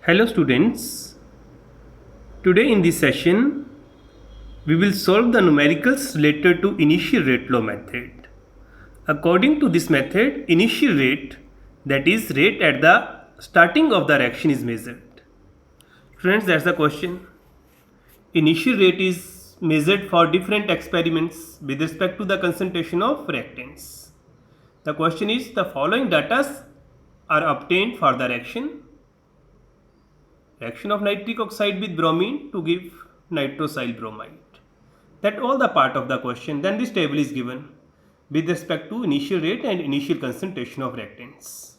Hello students, today in this session we will solve the numericals related to initial rate law method. According to this method, initial rate, that is rate at the starting of the reaction, is measured. Friends, that's the question. Initial rate is measured for different experiments with respect to the concentration of reactants. The question is, the following data are obtained for the reaction of nitric oxide with bromine to give nitrosyl bromide. That all the part of the question. Then this table is given with respect to initial rate and initial concentration of reactants.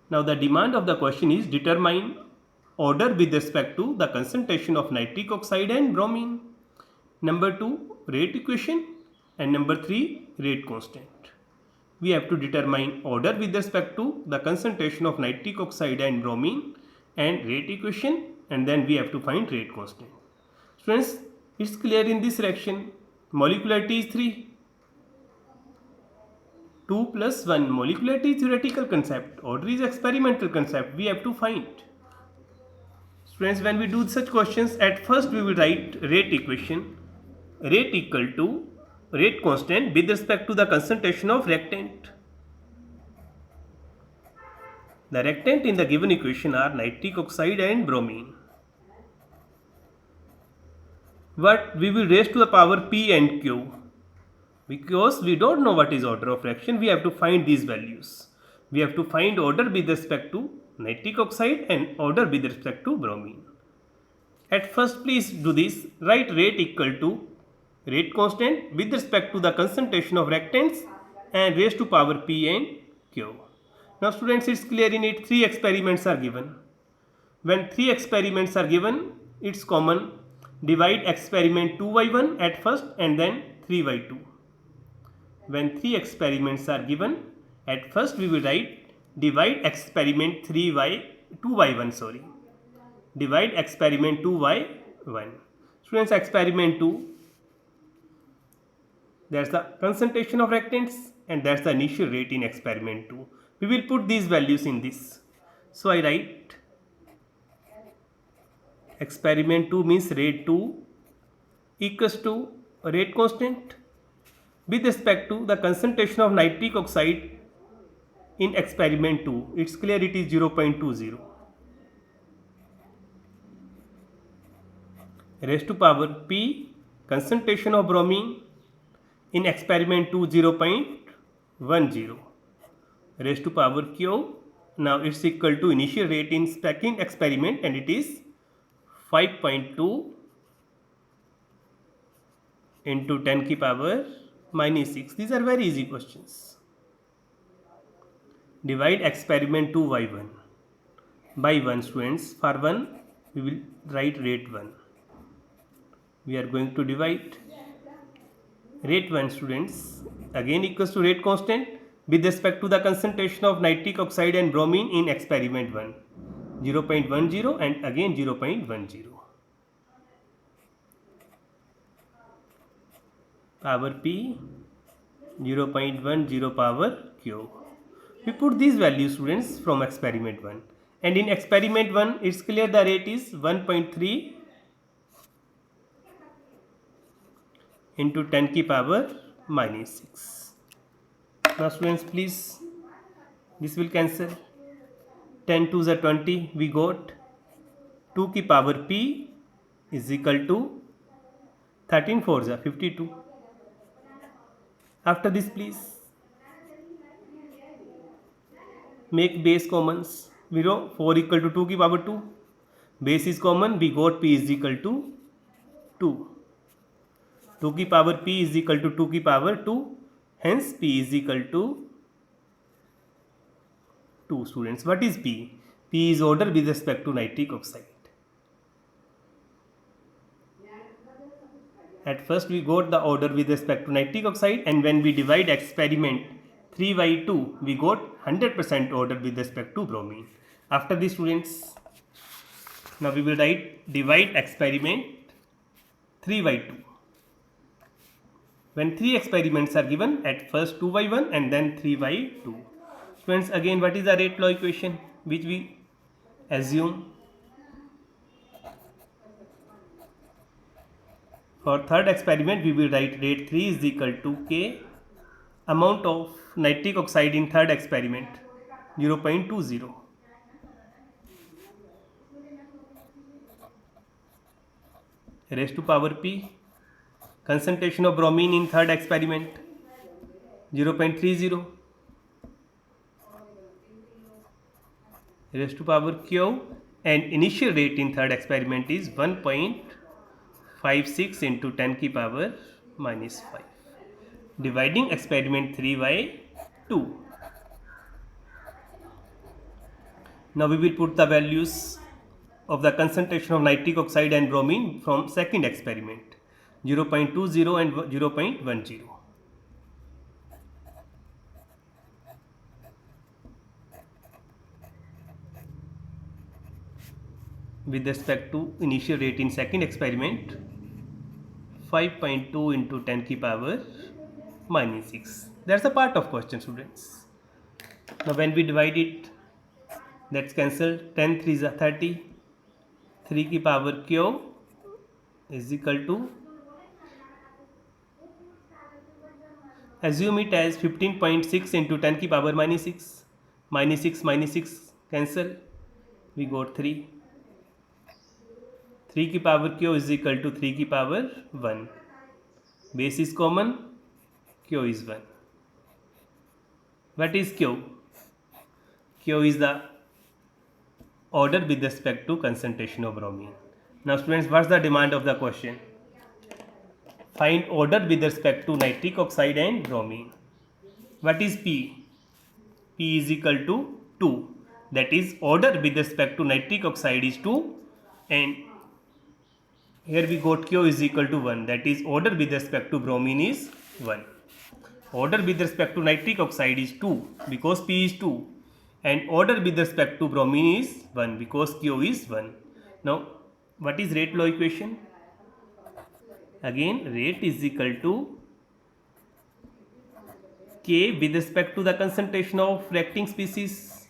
Now the demand of the question is determine order with respect to the concentration of nitric oxide and bromine. Number 2, rate equation, and number 3, rate constant. We have to determine order with respect to the concentration of nitric oxide and bromine and rate equation, and then we have to find rate constant. Friends, it's clear in this reaction. Molecularity is 3. 2 plus 1. Molecularity is theoretical concept. Order is experimental concept. We have to find. Friends, when we do such questions, at first we will write rate equation. Rate equal to rate constant with respect to the concentration of reactant. The reactant in the given equation are nitric oxide and bromine. But we will raise to the power P and Q. Because we don't know what is order of reaction, we have to find these values. We have to find order with respect to nitric oxide and order with respect to bromine. At first, please do this. Write rate equal to rate constant with respect to the concentration of reactants and raise to power P and Q. Now students, it's clear in it 3 experiments are given. When 3 experiments are given, it's common. Divide experiment 2 by 1 at first and then 3 by 2. When 3 experiments are given, at first we will write divide experiment 3 by 2 by 1, divide experiment 2 by 1. Students, experiment 2, that's the concentration of reactants and that's the initial rate in experiment 2. We will put these values in this. So I write experiment 2 means rate 2 equals to rate constant with respect to the concentration of nitric oxide in experiment 2. It's clear it is 0.20. Raised to power P, concentration of bromine in experiment 2, 0.10. Raised to power Q, now it's equal to initial rate in second experiment and it is 5.2 into 10 की power minus 6. These are very easy questions. Divide experiment 2 by 1. By 1, students. For 1, we will write rate 1. We are going to divide rate 1, students, again equals to rate constant with respect to the concentration of nitric oxide and bromine in experiment 1, 0.10 and again 0.10. Power P, 0.10 power Q. We put these values, students, from experiment 1. And in experiment 1, it's clear the rate is 1.3 into 10 की power minus 6. Now students, please, this will cancel. 10 to the 20, we got 2 की power P is equal to 13 4 the 52. After this, please make base commons. We know 4 equal to 2 की power 2. Base is common, we got P is equal to 2. 2 की power P is equal to 2 की power 2. Hence P is equal to 2. Students, what is P? P is order with respect to nitric oxide. At first we got the order with respect to nitric oxide, and when we divide experiment 3 by 2, we got 100% order with respect to bromine. After this, students, now we will write divide experiment 3 by 2. When 3 experiments are given, at first 2 by 1 and then 3 by 2. Friends, again, what is the rate law equation which we Assume for third experiment we will write rate 3 is equal to K, amount of nitric oxide in third experiment 0.20, raised to power P, concentration of bromine in third experiment 0.30, raised to power Q, and initial rate in third experiment is 1.56 into 10 की power minus 5, dividing experiment 3 by 2. Now we will put the values of the concentration of nitric oxide and bromine from second experiment 0.20 and 0.10. With respect to initial rate in second experiment 5.2 into 10 की power minus 6. That's a part of question, students. Now when we divide it, that's cancelled. 10 3 is 30, 3 की power Q is equal to, assume it as 15.6 into 10 की power minus 6, minus 6 cancel, we got 3, 3 की power Q is equal to 3 की power 1, base is common, Q is 1. What is Q? Q is the order with respect to concentration of bromine. Now students, what's the demand of the question? Find order with respect to nitric oxide and bromine. What is P? P is equal to 2. That is order with respect to nitric oxide is 2, and here we got Q is equal to 1. That is order with respect to bromine is 1. Order with respect to nitric oxide is 2 because P is 2, and order with respect to bromine is 1 because Q is 1. Now what is rate law equation? Again, rate is equal to K with respect to the concentration of reacting species.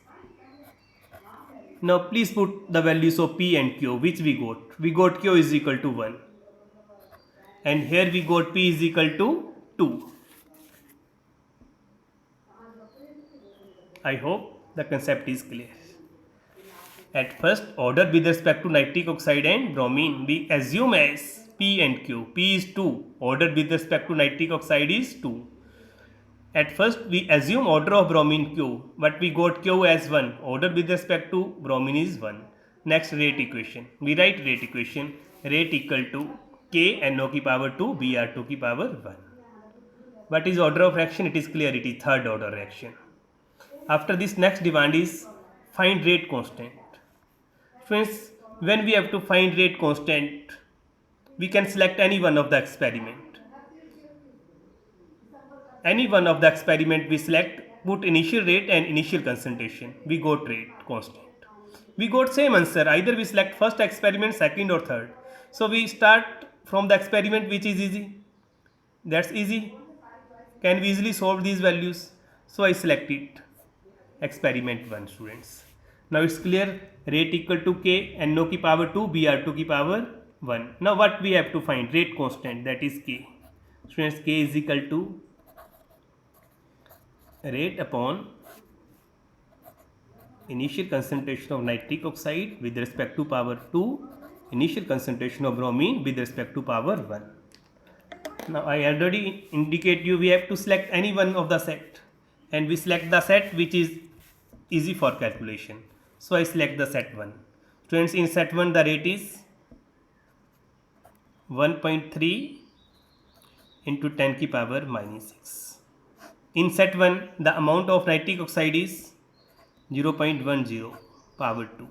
Now please put the values of P and Q, which we got. We got Q is equal to 1, and here we got P is equal to 2. I hope the concept is clear. At first, order with respect to nitric oxide and bromine we assume as P and Q. P is 2, order with respect to nitric oxide is 2. At first we assume order of bromine Q, but we got Q as 1, order with respect to bromine is 1. Next, rate equation. We write rate equation, rate equal to K NO की power 2 Br2 की power 1. What is order of reaction? It is clear, it is third order reaction. After this, next demand is find rate constant. Friends, when we have to find rate constant, we can select any one of the experiment. Any one of the experiment we select, put initial rate and initial concentration. We got rate constant. We got same answer. Either we select first experiment, second or third. So we start from the experiment which is easy. That's easy. Can we easily solve these values? So I select it. Experiment 1, students. Now it's clear, rate equal to K NO की power 2 Br2 की power 1. Now what we have to find? Rate constant, that is K. Students, K is equal to rate upon initial concentration of nitric oxide with respect to power 2, initial concentration of bromine with respect to power 1. Now I already indicate you we have to select any one of the set, and we select the set which is easy for calculation. So I select the set 1. Students, in set 1 the rate is 1.3 into 10 की power minus 6. In set 1 the amount of nitric oxide is 0.10 power 2.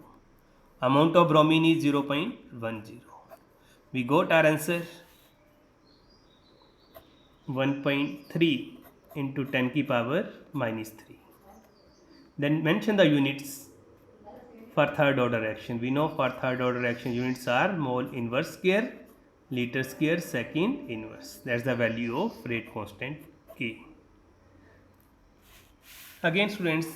Amount of bromine is 0.10. We got our answer 1.3 into 10 की power minus 3. Then mention the units for third order reaction. We know for third order reaction units are mole inverse square, liter square, second inverse. That's the value of rate constant K. Again students,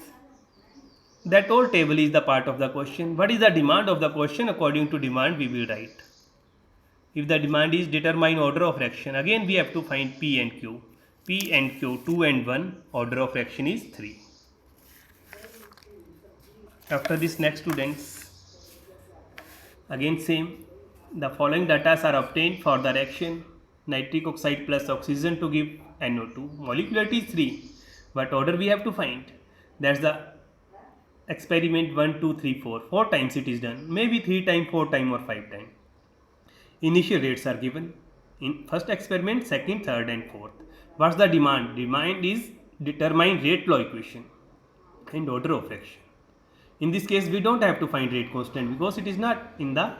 That whole table is the part of the question. What is the demand of the question? According to demand, we will write. If the demand is determine order of fraction, again we have to find P and Q. P and Q, 2 and 1, order of fraction is 3. After this, next students, again same, the following data are obtained for the reaction nitric oxide plus oxygen to give NO2. Molecularity is 3. What order we have to find? That's the experiment 1, 2, 3, 4. 4 times it is done. Maybe 3 times, 4 times or 5 times. Initial rates are given in first experiment, second, third and fourth. What's the demand? Demand is determine rate law equation and order of fraction. In this case, we don't have to find rate constant because it is not in the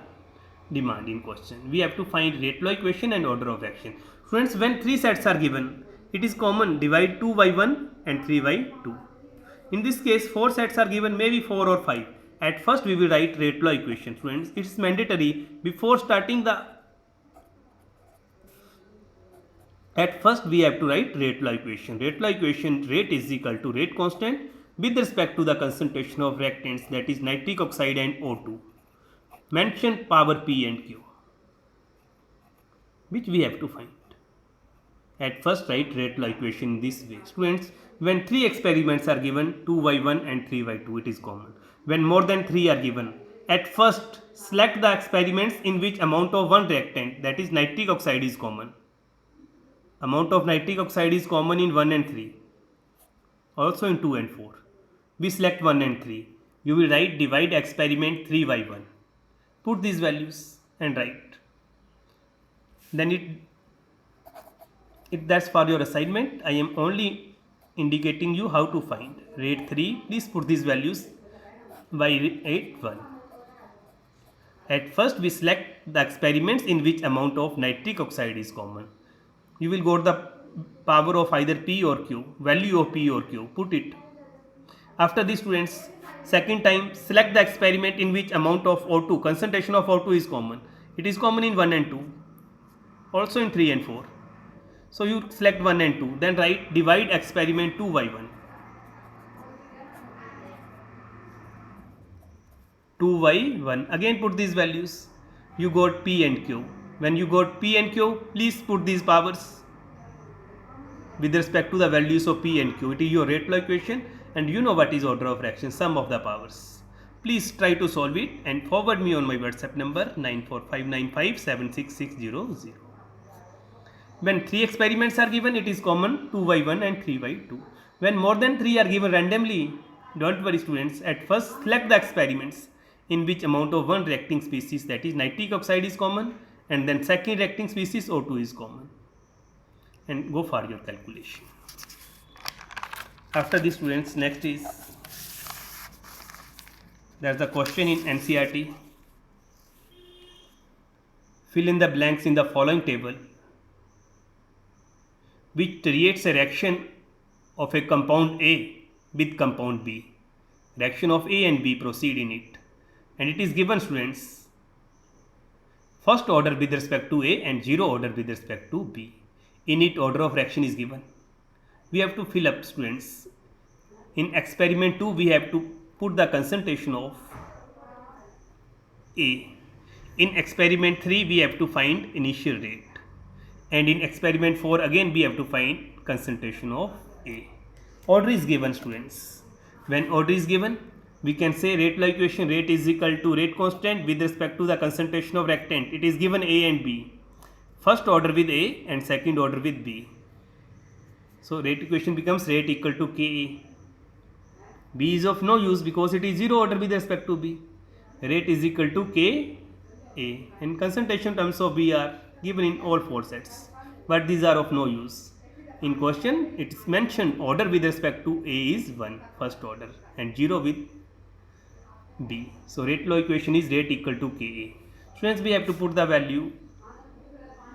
demand in question. We have to find rate law equation and order of fraction. Friends, when 3 sets are given, it is common, divide 2 by 1 and 3 by 2. In this case, 4 sets are given, maybe 4 or 5. At first, we will write rate law equation. Friends, it is mandatory before starting the. At first, we have to write rate law equation. Rate law equation, rate is equal to rate constant with respect to the concentration of reactants, that is nitric oxide and O2. Mention power P and Q, which we have to find. At first, write rate law equation in this way. Students, when 3 experiments are given, 2 by 1 and 3 by 2, it is common. When more than 3 are given, at first select the experiments in which amount of one reactant, that is nitric oxide, is common. Amount of nitric oxide is common in 1 and 3, also in 2 and 4. We select 1 and 3. You will write divide experiment 3 by 1. Put these values and write. Then that's for your assignment. I am only indicating you how to find rate 3. Please put these values by rate 1. At first, we select the experiments in which amount of nitric oxide is common. You will go the power of either P or Q, value of P or Q, put it. After this, students, second time, select the experiment in which amount of O2, concentration of O2 is common. It is common in 1 and 2, also in 3 and 4. So you select 1 and 2, then write divide experiment 2 by 1. 2 by 1, again put these values. You got P and Q. When you got P and Q, please put these powers with respect to the values of P and Q. It is your rate law equation and you know what is order of fraction, sum of the powers. Please try to solve it and forward me on my WhatsApp number 94595766600. When 3 experiments are given, it is common 2 by 1 and 3 by 2. When more than 3 are given randomly, don't worry students, at first select the experiments in which amount of one reacting species, that is nitric oxide, is common, and then second reacting species O2 is common, and go for your calculation. After this, students, next is there's the question in NCERT. Fill in the blanks in the following table which creates a reaction of a compound A with compound B. Reaction of A and B proceed in it, and it is given, students, first order with respect to A and 0 order with respect to B. In it, order of reaction is given. We have to fill up, students. In experiment 2, we have to put the concentration of A. In experiment 3, we have to find initial rate. And in experiment 4, again we have to find concentration of A. Order is given, students. When order is given, we can say rate law equation, rate is equal to rate constant with respect to the concentration of reactant. It is given A and B. First order with A and second order with B. So rate equation becomes rate equal to Ka. B is of no use because it is 0 order with respect to B. Rate is equal to Ka, and concentration terms of B are given in all 4 sets, but these are of no use. In question, it is mentioned order with respect to A is 1, first order, and 0 with B. So rate law equation is rate equal to Ka. Students, we have to put the value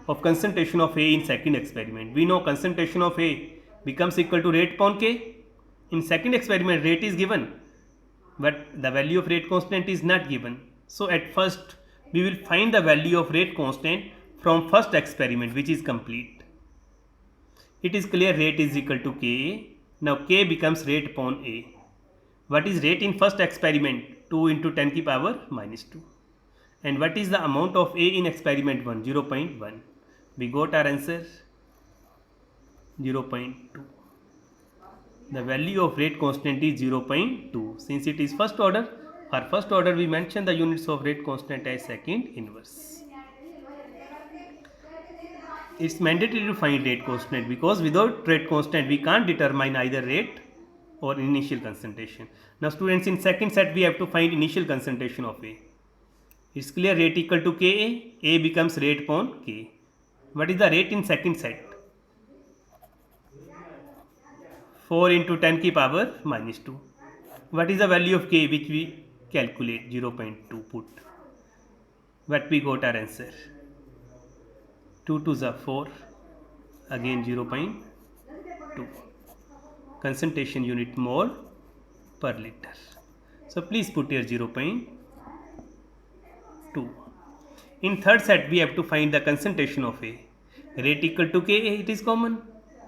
of concentration of A in second experiment. We know concentration of A becomes equal to rate upon K. In second experiment, rate is given, but the value of rate constant is not given. So at first, we will find the value of rate constant from first experiment, which is complete. It is clear rate is equal to Ka. Now K becomes rate upon A. What is rate in first experiment? 2 into 10 की power minus 2. And what is the amount of A in experiment 1? 0.1. We got our answer 0.2. The value of rate constant is 0.2. Since it is first order, for first order we mention the units of rate constant as second inverse. It's mandatory to find rate constant because without rate constant we can't determine either rate or initial concentration. Now students, in second set we have to find initial concentration of A. It's clear, rate equal to Ka, A becomes rate upon K. What is the rate in second set? 4 into 10 की power minus 2. What is the value of K which we calculate? 0.2 put. What we got our answer? 2 to the 4, again 0.2. Concentration unit mole per liter. So please put here 0.2. In third set we have to find the concentration of A. Rate equal to Ka, it is common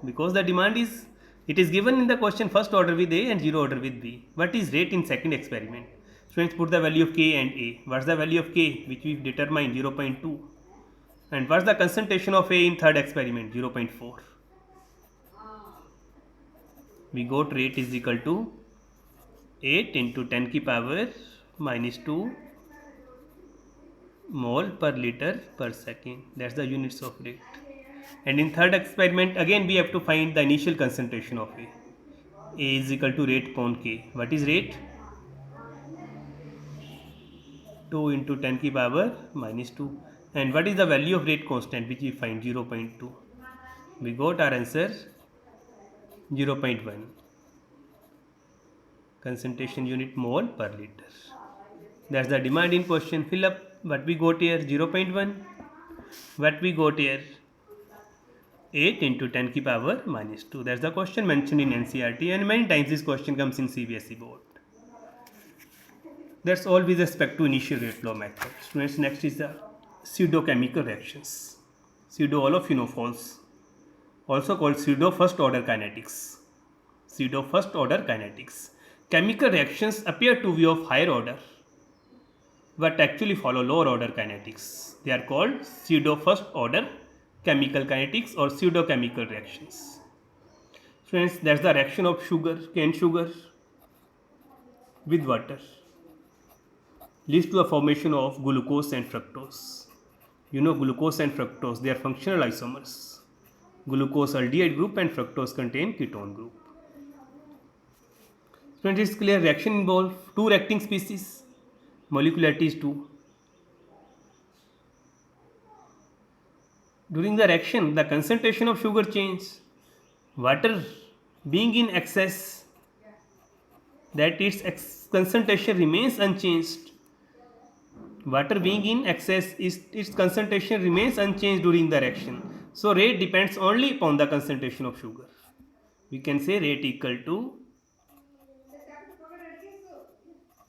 because the demand is, it is given in the question first order with A and zero order with B. What is rate in second experiment? Students, put the value of K and A. What's the value of K which we determined? 0.2. And what's the concentration of A in third experiment? 0.4. We got rate is equal to 8 into 10 की power minus 2 mole per liter per second. That's the units of rate. And in third experiment again we have to find the initial concentration of A. A is equal to rate upon K. What is rate? 2 into 10 की power minus 2. And what is the value of rate constant which we find? 0.2. We got our answer 0.1. Concentration unit mole per liter. That's the demand in question. Fill up. What we got here? 0.1. What we got here? 8 into 10 की power minus 2. That's the question mentioned in NCERT, and many times this question comes in CBSE board. That's all with respect to initial rate law method. Students, next is the pseudo-chemical reactions. Pseudo, all of you know, false. Also called pseudo first order kinetics. Pseudo first order kinetics. Chemical reactions appear to be of higher order but actually follow lower order kinetics. They are called pseudo first order chemical kinetics or pseudo chemical reactions. Friends, that's the reaction of sugar, cane sugar with water leads to the formation of glucose and fructose. You know, glucose and fructose, they are functional isomers. Glucose aldehyde group and fructose contain ketone group. Friends, it's clear, reaction involves two reacting species, molecularity is 2. During the reaction, the concentration of sugar changes. Water being in excess, that its concentration remains unchanged. Water being in excess, its concentration remains unchanged during the reaction. So rate depends only upon the concentration of sugar. We can say rate equal to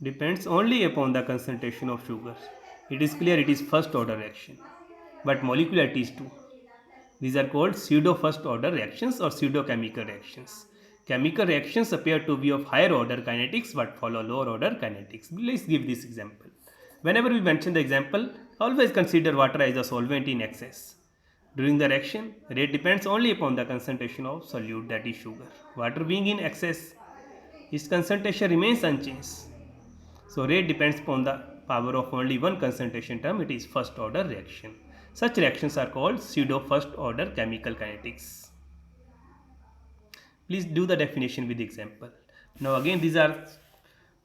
depends only upon the concentration of sugar. It is clear, it is first order reaction, but molecularity is 2. These are called pseudo first order reactions or pseudo chemical reactions. Chemical reactions appear to be of higher order kinetics but follow lower order kinetics. Let's give this example. Whenever we mention the example, always consider water as a solvent in excess. During the reaction, rate depends only upon the concentration of solute, that is sugar. Water being in excess, its concentration remains unchanged. So rate depends upon the power of only one concentration term, it is first order reaction. Such reactions are called pseudo first order chemical kinetics. Please do the definition with the example. Now again, these are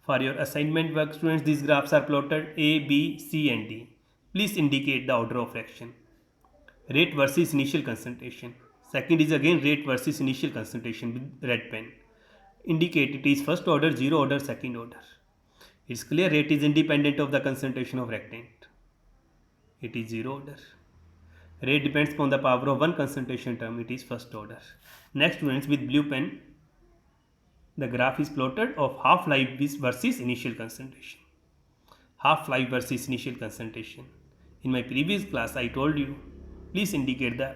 for your assignment work, students. These graphs are plotted A, B, C and D. Please indicate the order of reaction. Rate versus initial concentration. Second is again rate versus initial concentration with red pen. Indicate it is first order, zero order, second order. It's clear, rate is independent of the concentration of reactant. It is zero order. Rate depends upon the power of one concentration term, it is first order. Next, students, with blue pen, the graph is plotted of half-life versus initial concentration. Half-life versus initial concentration. In my previous class, I told you, please indicate the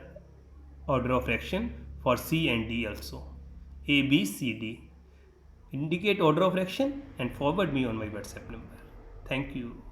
order of reaction for C and D also. A, B, C, D. indicate order of fraction and forward me on my WhatsApp number. Thank you.